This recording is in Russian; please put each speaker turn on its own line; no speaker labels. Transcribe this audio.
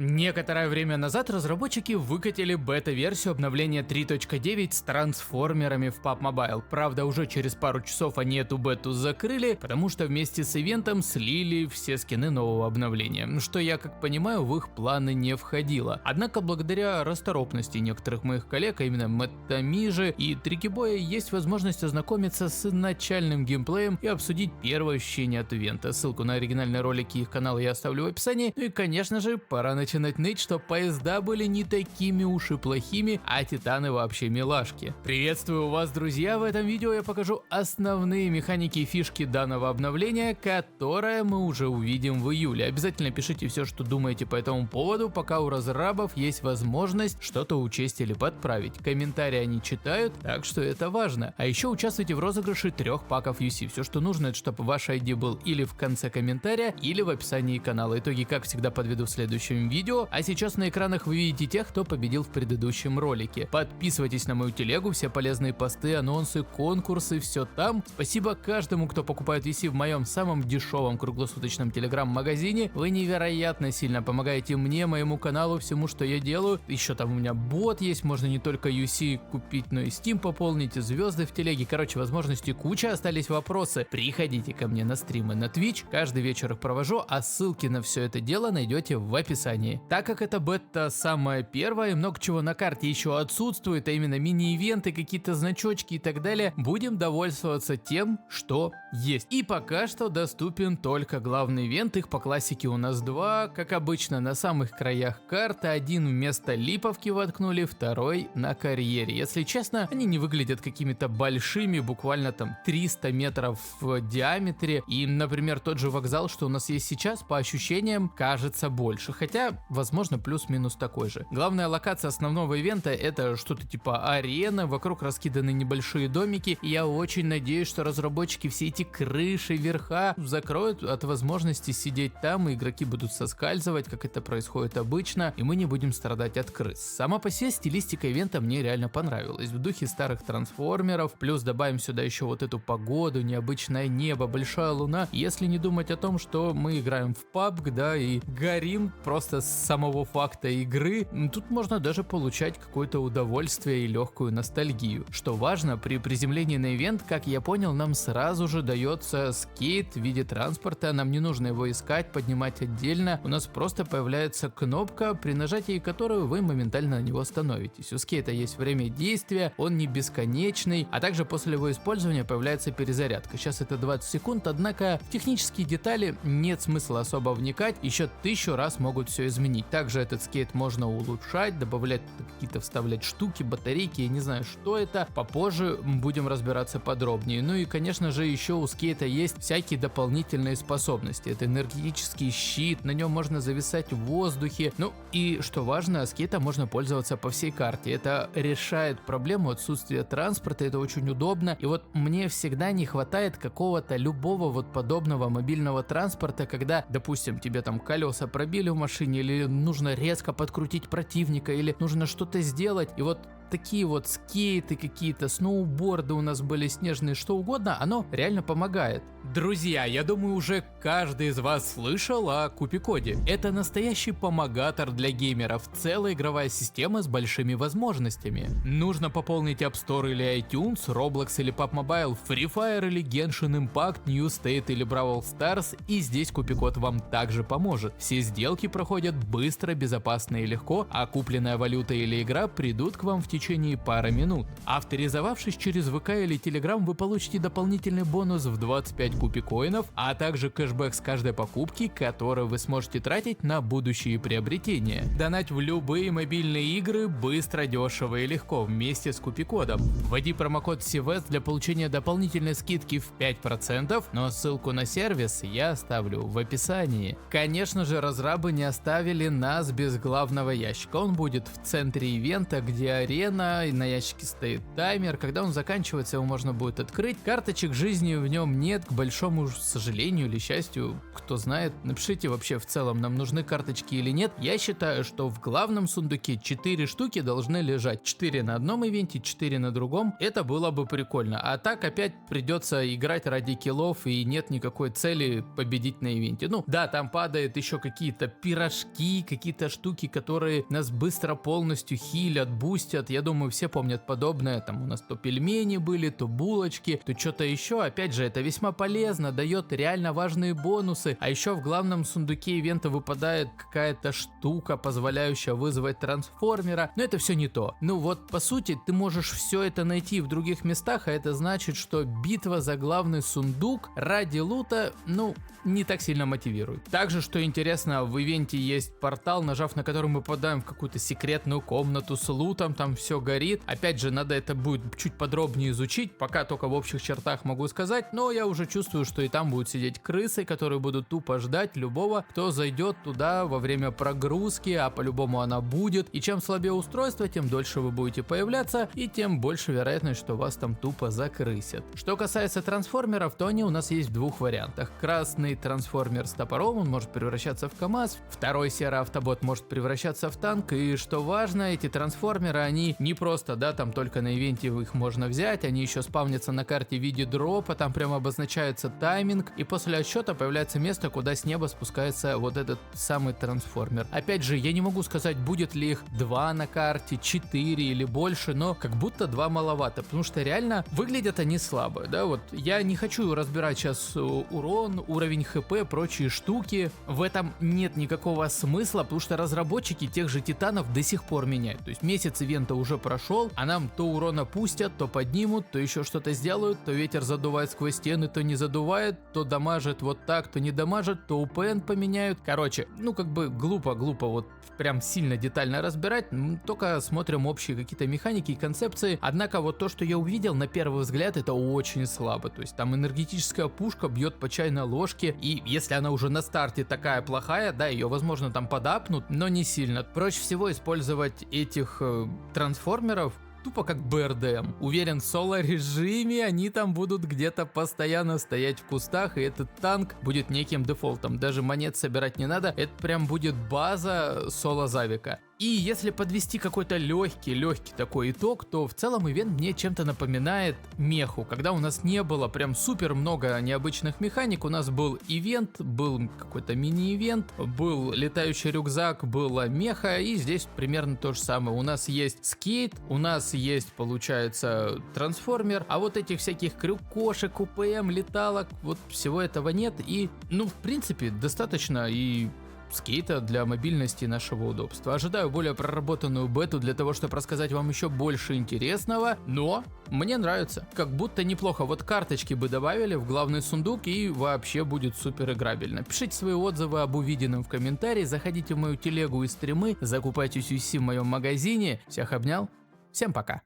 Некоторое время назад разработчики выкатили бета-версию обновления 3.9 с трансформерами в PUBG Mobile. Правда, уже через пару часов они эту бету закрыли, потому что вместе с ивентом слили все скины нового обновления, что, я как понимаю, в их планы не входило. Однако, благодаря расторопности некоторых моих коллег, а именно Мэттамижи и Трикибоя, есть возможность ознакомиться с начальным геймплеем и обсудить первое ощущение от ивента. Ссылку на оригинальные ролики их канала я оставлю в описании. Ну и, конечно же, пора начинать ныть, что поезда были не такими уж и плохими, а титаны вообще милашки. Приветствую вас, друзья! В этом видео я покажу основные механики и фишки данного обновления, которое мы уже увидим в июле. Обязательно пишите все, что думаете по этому поводу, пока у разрабов есть возможность что-то учесть или подправить. Комментарии они читают, так что это важно. А еще участвуйте в розыгрыше 3 паков UC. Все, что нужно, это чтобы ваш ID был или в конце комментария, или в описании канала. Итоги, как всегда, подведу в следующем видео. А сейчас на экранах вы видите тех, кто победил в предыдущем ролике. Подписывайтесь на мою телегу, все полезные посты, анонсы, конкурсы, все там. Спасибо каждому, кто покупает VC в моем самом дешевом круглосуточном телеграм-магазине. Вы невероятно сильно помогаете мне, моему каналу, всему, что я делаю. Еще там у меня бот есть, можно не только UC купить, но и Steam пополнить, звезды в телеге. Короче, возможностей куча, остались вопросы. Приходите ко мне на стримы на Twitch, каждый вечер их провожу, а ссылки на все это дело найдете в описании. Так как это бета самая первая и много чего на карте еще отсутствует, а именно мини-ивенты, какие-то значочки и так далее, будем довольствоваться тем, что есть. И пока что доступен только главный ивент, их по классике у нас 2, как обычно на самых краях карты, один вместо липовки воткнули, второй на карьере. Если честно, они не выглядят какими-то большими, буквально там 300 метров в диаметре, и, например, тот же вокзал, что у нас есть сейчас, по ощущениям кажется больше, хотя возможно плюс-минус такой же. Главная локация основного ивента — это что-то типа арена, вокруг раскиданы небольшие домики, и я очень надеюсь, что разработчики все эти крыши, верха закроют от возможности сидеть там, и игроки будут соскальзывать, как это происходит обычно, и мы не будем страдать от крыс. Сама по себе стилистика ивента мне реально понравилась, в духе старых трансформеров, плюс добавим сюда еще вот эту погоду, необычное небо, большая луна, если не думать о том, что мы играем в PUBG, да, и горим просто с самого факта игры, тут можно даже получать какое-то удовольствие и легкую ностальгию. Что важно, при приземлении на ивент, как я понял, нам сразу же дается скейт в виде транспорта, нам не нужно его искать, поднимать отдельно, у нас просто появляется кнопка, при нажатии которой вы моментально на него становитесь. У скейта есть время действия, он не бесконечный, а также после его использования появляется перезарядка. Сейчас это 20 секунд, однако в технические детали нет смысла особо вникать, еще 1000 раз могут все изменить. Также этот скейт можно улучшать, добавлять какие-то, вставлять штуки, батарейки, я не знаю, что это, попозже будем разбираться подробнее. Ну и, конечно же, еще у скейта есть всякие дополнительные способности. Это энергетический щит, на нем можно зависать в воздухе, ну и, что важно, скейтом можно пользоваться по всей карте. Это решает проблему отсутствия транспорта, это очень удобно, и вот мне всегда не хватает какого-то любого вот подобного мобильного транспорта, когда, допустим, тебе там колеса пробили в машине, или нужно резко подкрутить противника, или нужно что-то сделать, и вот такие вот скейты, какие-то сноуборды у нас были, снежные, что угодно, оно реально помогает. Друзья, я думаю, уже каждый из вас слышал о Купикоде. Это настоящий помогатор для геймеров, целая игровая система с большими возможностями. Нужно пополнить App Store или iTunes, Roblox или PUBG Mobile, Free Fire или Genshin Impact, New State или Brawl Stars, и здесь Купикод вам также поможет. Все сделки проходят быстро, безопасно и легко, а купленная валюта или игра придут к вам в течение пары минут. Авторизовавшись через ВК или Telegram, вы получите дополнительный бонус в 25 купикоинов, а также кэшбэк с каждой покупки, которую вы сможете тратить на будущие приобретения. Донать в любые мобильные игры быстро, дешево и легко вместе с купикодом. Вводи промокод CVES для получения дополнительной скидки в 5%, но ссылку на сервис я оставлю в описании. Конечно же, разрабы не оставили нас без главного ящика. Он будет в центре ивента, где арена, арена, и на ящике стоит таймер. Когда он заканчивается, его можно будет открыть. Карточек жизни в нем нет, к большому сожалению или счастью, кто знает. Напишите вообще в целом, нам нужны карточки или нет. Я считаю, что в главном сундуке 4 штуки должны лежать. 4 на одном ивенте, 4 на другом. Это было бы прикольно. А так опять придется играть ради киллов, и нет никакой цели победить на ивенте. Ну да, там падает еще какие-то пирожки, какие-то штуки, которые нас быстро полностью хилят, бустят. Я думаю, все помнят подобное. Там у нас то пельмени были, то булочки, то что-то еще. Опять же, это весьма полезно, дает реально важные бонусы. А еще в главном сундуке ивента выпадает какая-то штука, позволяющая вызвать трансформера. Но это все не то. Ну вот, по сути, ты можешь все это найти в других местах, а это значит, что битва за главный сундук ради лута, ну, не так сильно мотивирует. Также, что интересно, в ивенте есть портал, нажав на который мы попадаем в какую-то секретную комнату с лутом, там все горит. Опять же, надо это будет чуть подробнее изучить, пока только в общих чертах могу сказать, но я уже чувствую, что и там будут сидеть крысы, которые будут тупо ждать любого, кто зайдет туда во время прогрузки, а по-любому она будет. И чем слабее устройство, тем дольше вы будете появляться, и тем больше вероятность, что вас там тупо закрысят. Что касается трансформеров, то они у нас есть в двух вариантах. Красный трансформер с топором, он может превращаться в КамАЗ, второй серый автобот может превращаться в танк, и что важно, эти трансформеры, они не просто, да, там только на ивенте их можно взять, они еще спавнятся на карте в виде дропа, там прямо обозначается тайминг, и после отсчета появляется место, куда с неба спускается вот этот самый трансформер. Опять же, я не могу сказать, будет ли их 2 на карте, 4 или больше, но как будто 2 маловато, потому что реально выглядят они слабо, да, вот я не хочу разбирать сейчас урон, уровень хп, прочие штуки, в этом нет никакого смысла, потому что разработчики тех же титанов до сих пор меняют, то есть месяц ивента уже прошел, а нам то урона пустят, то поднимут, то еще что-то сделают, то ветер задувает сквозь стены, то не задувает, то дамажит вот так, то не дамажит, то УПН поменяют, короче, ну как бы глупо вот прям сильно детально разбирать, только смотрим общие какие-то механики и концепции, однако вот то, что я увидел на первый взгляд, это очень слабо, то есть там энергетическая пушка бьет по чайной ложке, и если она уже на старте такая плохая, да, ее возможно там подапнут, но не сильно. Проще всего использовать этих трансформеров тупо как БРДМ. Уверен, в соло-режиме они там будут где-то постоянно стоять в кустах, и этот танк будет неким дефолтом. Даже монет собирать не надо, это прям будет база соло-завика. И если подвести какой-то легкий такой итог, то в целом ивент мне чем-то напоминает меху, когда у нас не было прям супер много необычных механик, у нас был ивент, был какой-то мини-ивент, был летающий рюкзак, была меха, и здесь примерно то же самое. У нас есть скейт, у нас есть, получается, трансформер, а вот этих всяких крюкошек, УПМ, леталок, вот всего этого нет, и, ну, в принципе, достаточно и скейта для мобильности и нашего удобства. Ожидаю более проработанную бету для того, чтобы рассказать вам еще больше интересного, но мне нравится. Как будто неплохо. Вот карточки бы добавили в главный сундук, и вообще будет супер играбельно. Пишите свои отзывы об увиденном в комментарии, заходите в мою телегу и стримы, закупайте UC в моем магазине. Всех обнял, всем пока.